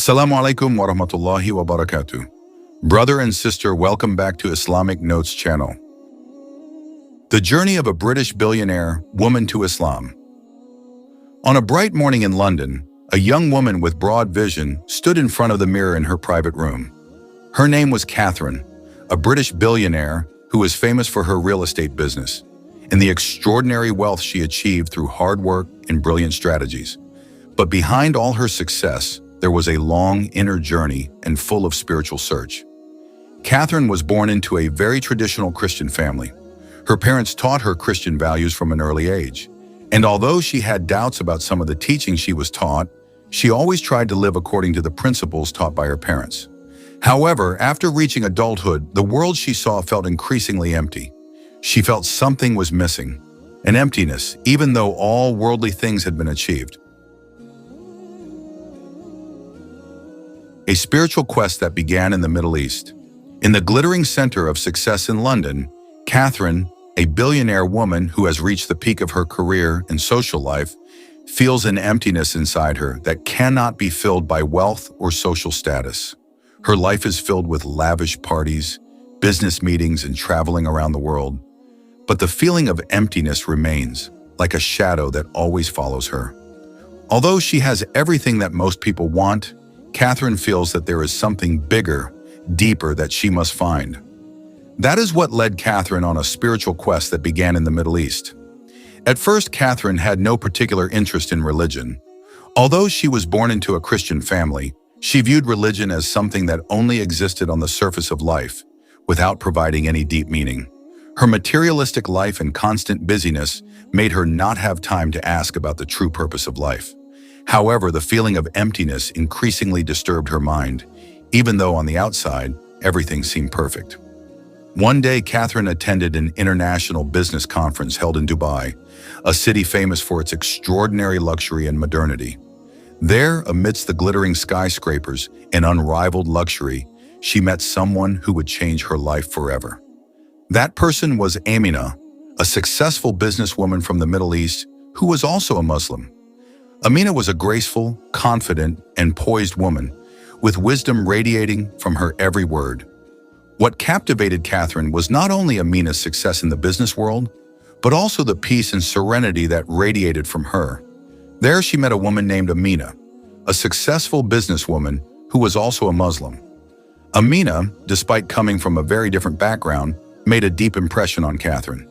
Assalamu alaikum wa rahmatullahi wa barakatuh. Brother and sister, welcome back to Islamic Notes channel. The journey of a British billionaire woman to Islam. On a bright morning in London, a young woman with broad vision stood in front of the mirror in her private room. Her name was Catherine, a British billionaire who was famous for her real estate business and the extraordinary wealth she achieved through hard work and brilliant strategies. But behind all her success, there was a long inner journey and full of spiritual search. Catherine was born into a very traditional Christian family. Her parents taught her Christian values from an early age. And although she had doubts about some of the teachings she was taught, she always tried to live according to the principles taught by her parents. However, after reaching adulthood, the world she saw felt increasingly empty. She felt something was missing, an emptiness, even though all worldly things had been achieved. A spiritual quest that began in the Middle East. In the glittering center of success in London, Catherine, a billionaire woman who has reached the peak of her career and social life, feels an emptiness inside her that cannot be filled by wealth or social status. Her life is filled with lavish parties, business meetings, and traveling around the world. But the feeling of emptiness remains, like a shadow that always follows her. Although she has everything that most people want, Catherine feels that there is something bigger, deeper that she must find. That is what led Catherine on a spiritual quest that began in the Middle East. At first, Catherine had no particular interest in religion. Although she was born into a Christian family, she viewed religion as something that only existed on the surface of life, without providing any deep meaning. Her materialistic life and constant busyness made her not have time to ask about the true purpose of life. However, the feeling of emptiness increasingly disturbed her mind, even though on the outside, everything seemed perfect. One day, Catherine attended an international business conference held in Dubai, a city famous for its extraordinary luxury and modernity. There, amidst the glittering skyscrapers and unrivaled luxury, she met someone who would change her life forever. That person was Amina, a successful businesswoman from the Middle East who was also a Muslim. Amina was a graceful, confident, and poised woman, with wisdom radiating from her every word. What captivated Catherine was not only Amina's success in the business world, but also the peace and serenity that radiated from her. There she met a woman named Amina, a successful businesswoman who was also a Muslim. Amina, despite coming from a very different background, made a deep impression on Catherine.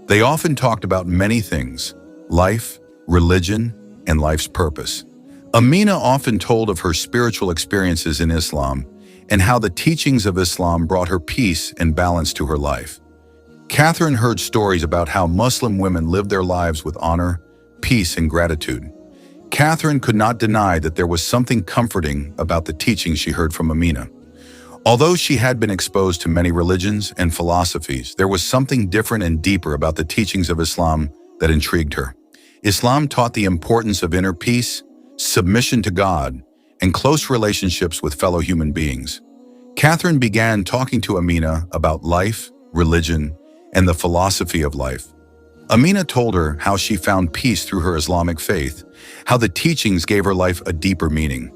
They often talked about many things: life, religion, and life's purpose. Amina often told of her spiritual experiences in Islam and how the teachings of Islam brought her peace and balance to her life. Catherine heard stories about how Muslim women lived their lives with honor, peace, and gratitude. Catherine could not deny that there was something comforting about the teachings she heard from Amina. Although she had been exposed to many religions and philosophies, there was something different and deeper about the teachings of Islam that intrigued her. Islam taught the importance of inner peace, submission to God, and close relationships with fellow human beings. Catherine began talking to Amina about life, religion, and the philosophy of life. Amina told her how she found peace through her Islamic faith, how the teachings gave her life a deeper meaning.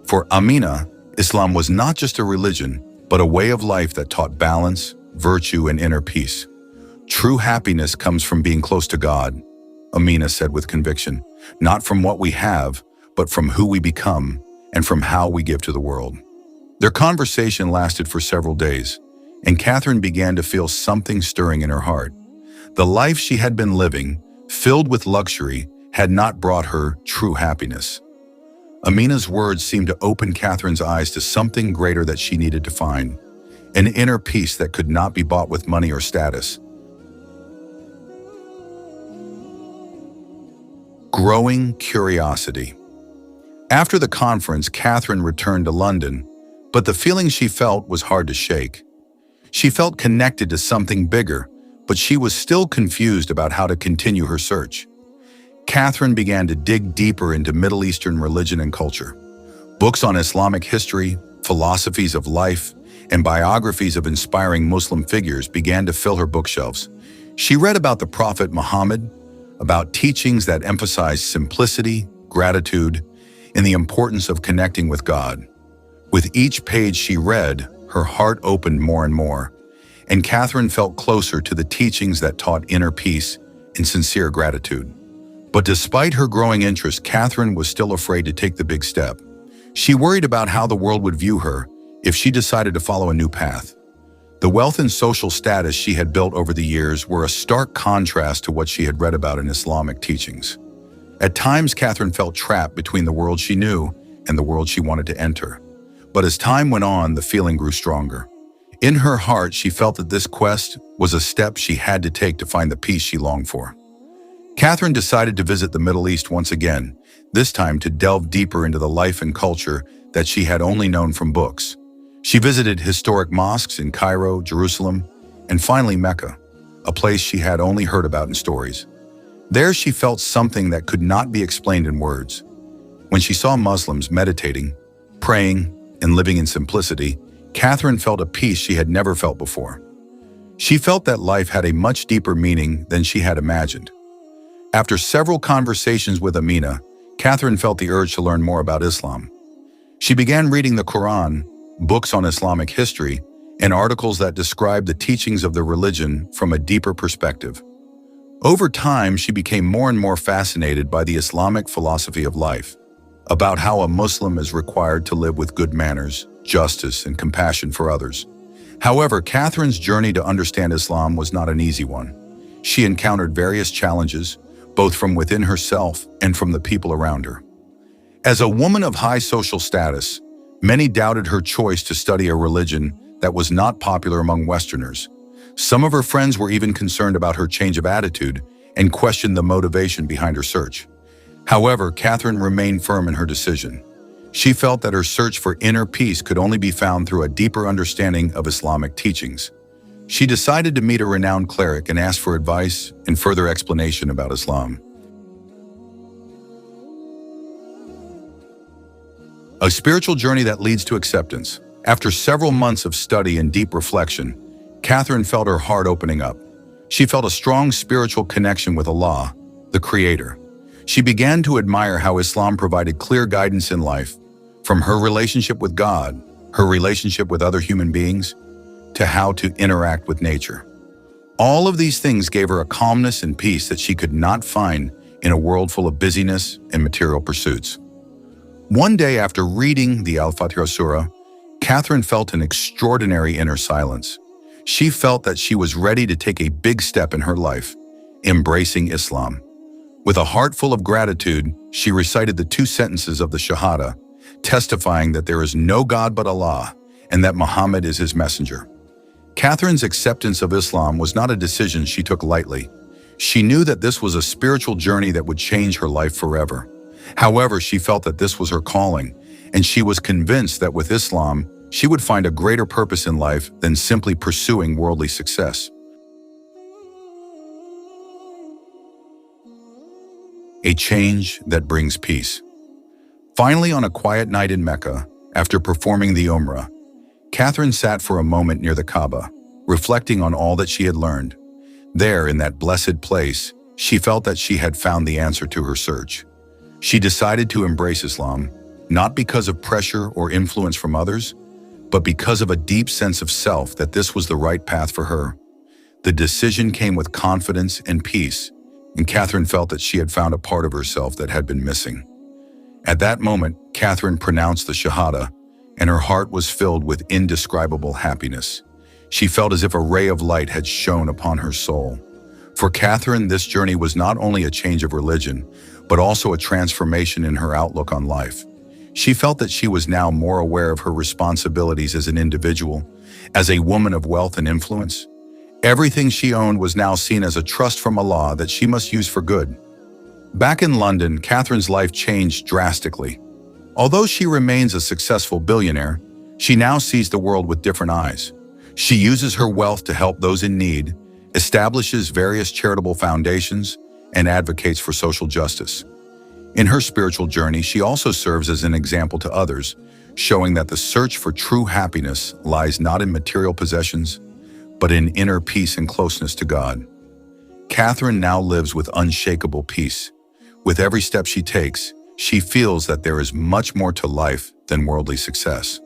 For Amina, Islam was not just a religion, but a way of life that taught balance, virtue, and inner peace. True happiness comes from being close to God, Amina said with conviction, not from what we have, but from who we become and from how we give to the world. Their conversation lasted for several days, and Catherine began to feel something stirring in her heart. The life she had been living, filled with luxury, had not brought her true happiness. Amina's words seemed to open Catherine's eyes to something greater that she needed to find, an inner peace that could not be bought with money or status. Growing curiosity. After the conference, Catherine returned to London, but the feeling she felt was hard to shake. She felt connected to something bigger, but she was still confused about how to continue her search. Catherine began to dig deeper into Middle Eastern religion and culture. Books on Islamic history, philosophies of life, and biographies of inspiring Muslim figures began to fill her bookshelves. She read about the Prophet Muhammad, about teachings that emphasized simplicity, gratitude, and the importance of connecting with God. With each page she read, her heart opened more and more, and Catherine felt closer to the teachings that taught inner peace and sincere gratitude. But despite her growing interest, Catherine was still afraid to take the big step. She worried about how the world would view her if she decided to follow a new path. The wealth and social status she had built over the years were a stark contrast to what she had read about in Islamic teachings. At times, Catherine felt trapped between the world she knew and the world she wanted to enter. But as time went on, the feeling grew stronger. In her heart, she felt that this quest was a step she had to take to find the peace she longed for. Catherine decided to visit the Middle East once again, this time to delve deeper into the life and culture that she had only known from books. She visited historic mosques in Cairo, Jerusalem, and finally Mecca, a place she had only heard about in stories. There she felt something that could not be explained in words. When she saw Muslims meditating, praying, and living in simplicity, Catherine felt a peace she had never felt before. She felt that life had a much deeper meaning than she had imagined. After several conversations with Amina, Catherine felt the urge to learn more about Islam. She began reading the Quran, books on Islamic history, and articles that described the teachings of the religion from a deeper perspective. Over time, she became more and more fascinated by the Islamic philosophy of life, about how a Muslim is required to live with good manners, justice, and compassion for others. However, Catherine's journey to understand Islam was not an easy one. She encountered various challenges, both from within herself and from the people around her. As a woman of high social status, many doubted her choice to study a religion that was not popular among Westerners. Some of her friends were even concerned about her change of attitude and questioned the motivation behind her search. However, Catherine remained firm in her decision. She felt that her search for inner peace could only be found through a deeper understanding of Islamic teachings. She decided to meet a renowned cleric and ask for advice and further explanation about Islam. A spiritual journey that leads to acceptance. After several months of study and deep reflection, Catherine felt her heart opening up. She felt a strong spiritual connection with Allah, the Creator. She began to admire how Islam provided clear guidance in life, from her relationship with God, her relationship with other human beings, to how to interact with nature. All of these things gave her a calmness and peace that she could not find in a world full of busyness and material pursuits. One day after reading the Al-Fatiha Surah, Catherine felt an extraordinary inner silence. She felt that she was ready to take a big step in her life, embracing Islam. With a heart full of gratitude, she recited the 2 sentences of the Shahada, testifying that there is no God but Allah and that Muhammad is his messenger. Catherine's acceptance of Islam was not a decision she took lightly. She knew that this was a spiritual journey that would change her life forever. However, she felt that this was her calling, and she was convinced that with Islam, she would find a greater purpose in life than simply pursuing worldly success. A change that brings peace. Finally, on a quiet night in Mecca, after performing the Umrah, Catherine sat for a moment near the Kaaba, reflecting on all that she had learned. There, in that blessed place, she felt that she had found the answer to her search. She decided to embrace Islam, not because of pressure or influence from others, but because of a deep sense of self that this was the right path for her. The decision came with confidence and peace, and Catherine felt that she had found a part of herself that had been missing. At that moment, Catherine pronounced the Shahada, and her heart was filled with indescribable happiness. She felt as if a ray of light had shone upon her soul. For Catherine, this journey was not only a change of religion, but also a transformation in her outlook on life. She felt that she was now more aware of her responsibilities as an individual, as a woman of wealth and influence. Everything she owned was now seen as a trust from Allah that she must use for good. Back in London, Catherine's life changed drastically. Although she remains a successful billionaire, she now sees the world with different eyes. She uses her wealth to help those in need, establishes various charitable foundations, and advocates for social justice. In her spiritual journey, she also serves as an example to others, showing that the search for true happiness lies not in material possessions, but in inner peace and closeness to God. Catherine now lives with unshakable peace. With every step she takes, she feels that there is much more to life than worldly success.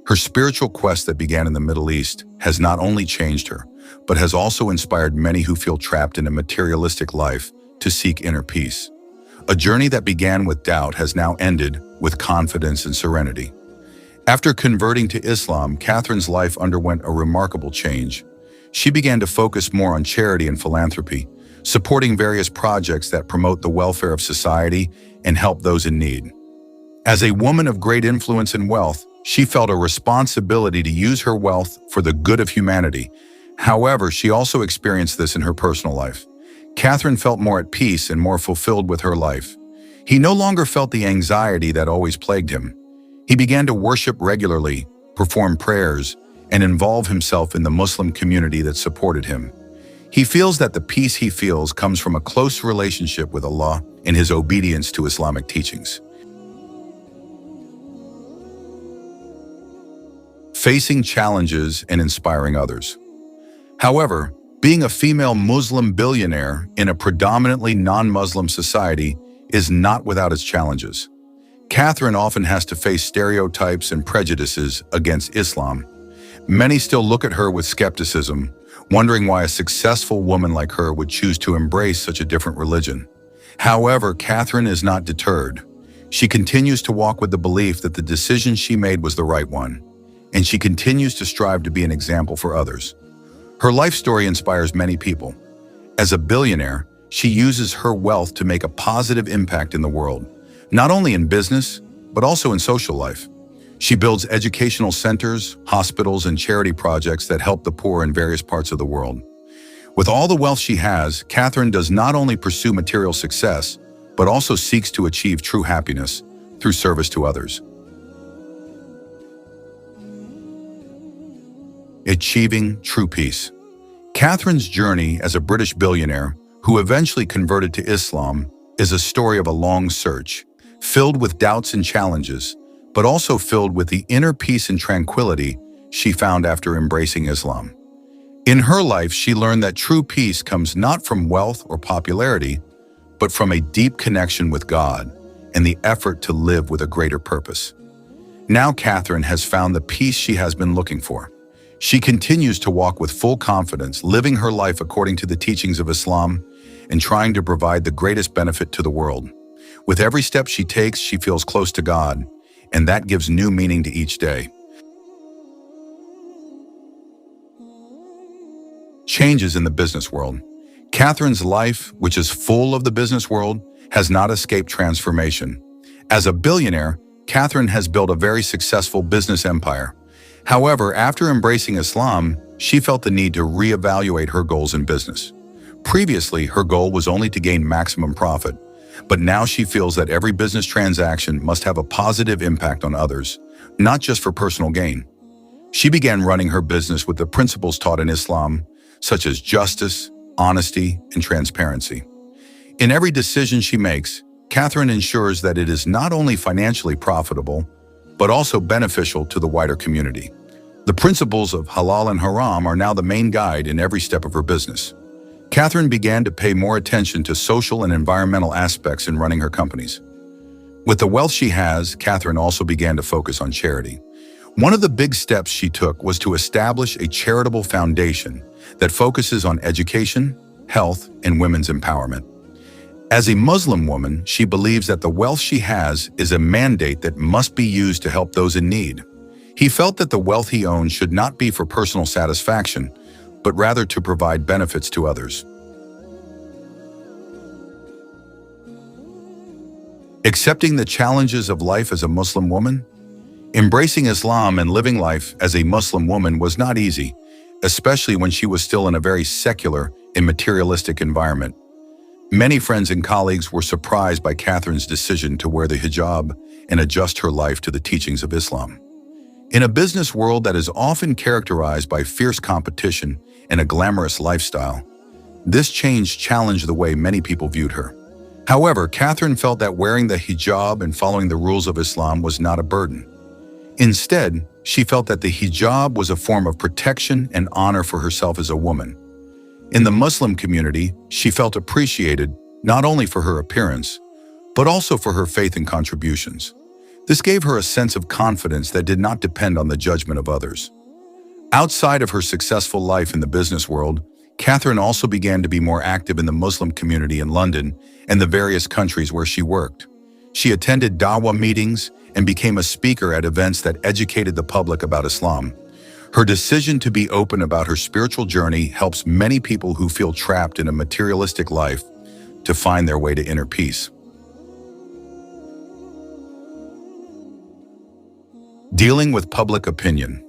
Her spiritual quest that began in the Middle East has not only changed her, but has also inspired many who feel trapped in a materialistic life to seek inner peace. A journey that began with doubt has now ended with confidence and serenity. After converting to Islam, Catherine's life underwent a remarkable change. She began to focus more on charity and philanthropy, supporting various projects that promote the welfare of society and help those in need. As a woman of great influence and wealth, she felt a responsibility to use her wealth for the good of humanity. However, she also experienced this in her personal life. Catherine felt more at peace and more fulfilled with her life. He no longer felt the anxiety that always plagued him. He began to worship regularly, perform prayers, and involve himself in the Muslim community that supported him. He feels that the peace he feels comes from a close relationship with Allah and his obedience to Islamic teachings. Facing challenges and inspiring others. However, being a female Muslim billionaire in a predominantly non-Muslim society is not without its challenges. Catherine often has to face stereotypes and prejudices against Islam. Many still look at her with skepticism, wondering why a successful woman like her would choose to embrace such a different religion. However, Catherine is not deterred. She continues to walk with the belief that the decision she made was the right one, and she continues to strive to be an example for others. Her life story inspires many people. As a billionaire, she uses her wealth to make a positive impact in the world, not only in business, but also in social life. She builds educational centers, hospitals, and charity projects that help the poor in various parts of the world. With all the wealth she has, Catherine does not only pursue material success, but also seeks to achieve true happiness through service to others. Achieving true peace. Catherine's journey as a British billionaire who eventually converted to Islam is a story of a long search, filled with doubts and challenges, but also filled with the inner peace and tranquility she found after embracing Islam. In her life, she learned that true peace comes not from wealth or popularity, but from a deep connection with God and the effort to live with a greater purpose. Now Catherine has found the peace she has been looking for. She continues to walk with full confidence, living her life according to the teachings of Islam and trying to provide the greatest benefit to the world. With every step she takes, she feels close to God, and that gives new meaning to each day. Changes in the business world. Catherine's life, which is full of the business world, has not escaped transformation. As a billionaire, Catherine has built a very successful business empire. However, after embracing Islam, she felt the need to reevaluate her goals in business. Previously, her goal was only to gain maximum profit, but now she feels that every business transaction must have a positive impact on others, not just for personal gain. She began running her business with the principles taught in Islam, such as justice, honesty, and transparency. In every decision she makes, Catherine ensures that it is not only financially profitable, but also beneficial to the wider community. The principles of halal and haram are now the main guide in every step of her business. Catherine began to pay more attention to social and environmental aspects in running her companies. With the wealth she has, Catherine also began to focus on charity. One of the big steps she took was to establish a charitable foundation that focuses on education, health, and women's empowerment. As a Muslim woman, she believes that the wealth she has is a mandate that must be used to help those in need. He felt that the wealth he owned should not be for personal satisfaction, but rather to provide benefits to others. Accepting the challenges of life as a Muslim woman. Embracing Islam and living life as a Muslim woman was not easy, especially when she was still in a very secular and materialistic environment. Many friends and colleagues were surprised by Catherine's decision to wear the hijab and adjust her life to the teachings of Islam. In a business world that is often characterized by fierce competition and a glamorous lifestyle, this change challenged the way many people viewed her. However, Catherine felt that wearing the hijab and following the rules of Islam was not a burden. Instead, she felt that the hijab was a form of protection and honor for herself as a woman. In the Muslim community, she felt appreciated not only for her appearance, but also for her faith and contributions. This gave her a sense of confidence that did not depend on the judgment of others. Outside of her successful life in the business world, Catherine also began to be more active in the Muslim community in London and the various countries where she worked. She attended dawah meetings and became a speaker at events that educated the public about Islam. Her decision to be open about her spiritual journey helps many people who feel trapped in a materialistic life to find their way to inner peace. Dealing with public opinion.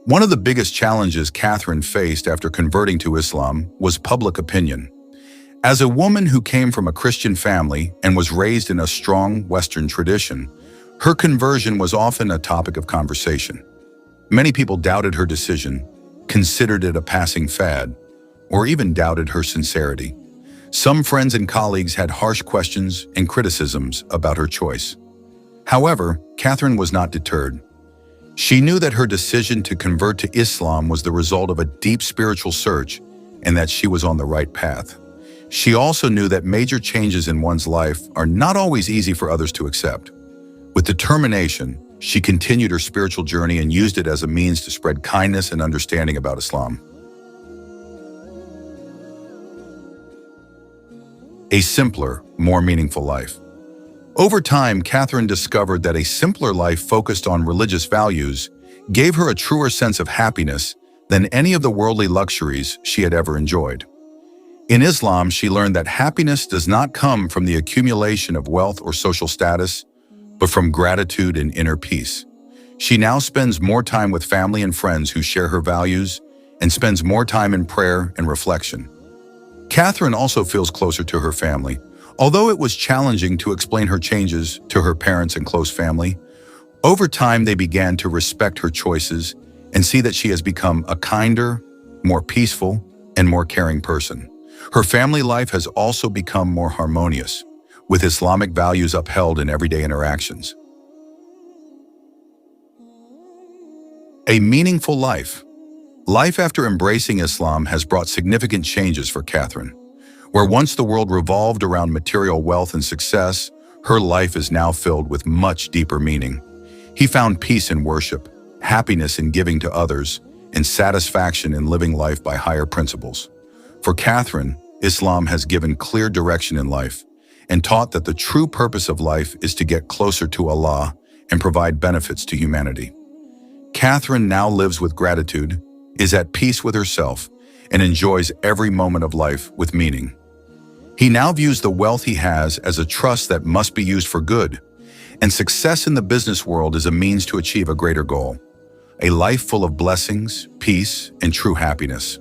One of the biggest challenges Catherine faced after converting to Islam was public opinion. As a woman who came from a Christian family and was raised in a strong Western tradition, her conversion was often a topic of conversation. Many people doubted her decision, considered it a passing fad, or even doubted her sincerity. Some friends and colleagues had harsh questions and criticisms about her choice. However, Catherine was not deterred. She knew that her decision to convert to Islam was the result of a deep spiritual search and that she was on the right path. She also knew that major changes in one's life are not always easy for others to accept. With determination, she continued her spiritual journey and used it as a means to spread kindness and understanding about Islam. A simpler, more meaningful life. Over time, Catherine discovered that a simpler life focused on religious values gave her a truer sense of happiness than any of the worldly luxuries she had ever enjoyed. In Islam, she learned that happiness does not come from the accumulation of wealth or social status, but from gratitude and inner peace. She now spends more time with family and friends who share her values and spends more time in prayer and reflection. Catherine also feels closer to her family. Although it was challenging to explain her changes to her parents and close family, over time they began to respect her choices and see that she has become a kinder, more peaceful, and more caring person. Her family life has also become more harmonious, with Islamic values upheld in everyday interactions. A meaningful life. Life after embracing Islam has brought significant changes for Catherine. Where once the world revolved around material wealth and success, her life is now filled with much deeper meaning. He found peace in worship, happiness in giving to others, and satisfaction in living life by higher principles. For Catherine, Islam has given clear direction in life and taught that the true purpose of life is to get closer to Allah and provide benefits to humanity. Catherine now lives with gratitude, is at peace with herself, and enjoys every moment of life with meaning. He now views the wealth he has as a trust that must be used for good, and success in the business world is a means to achieve a greater goal, a life full of blessings, peace, and true happiness.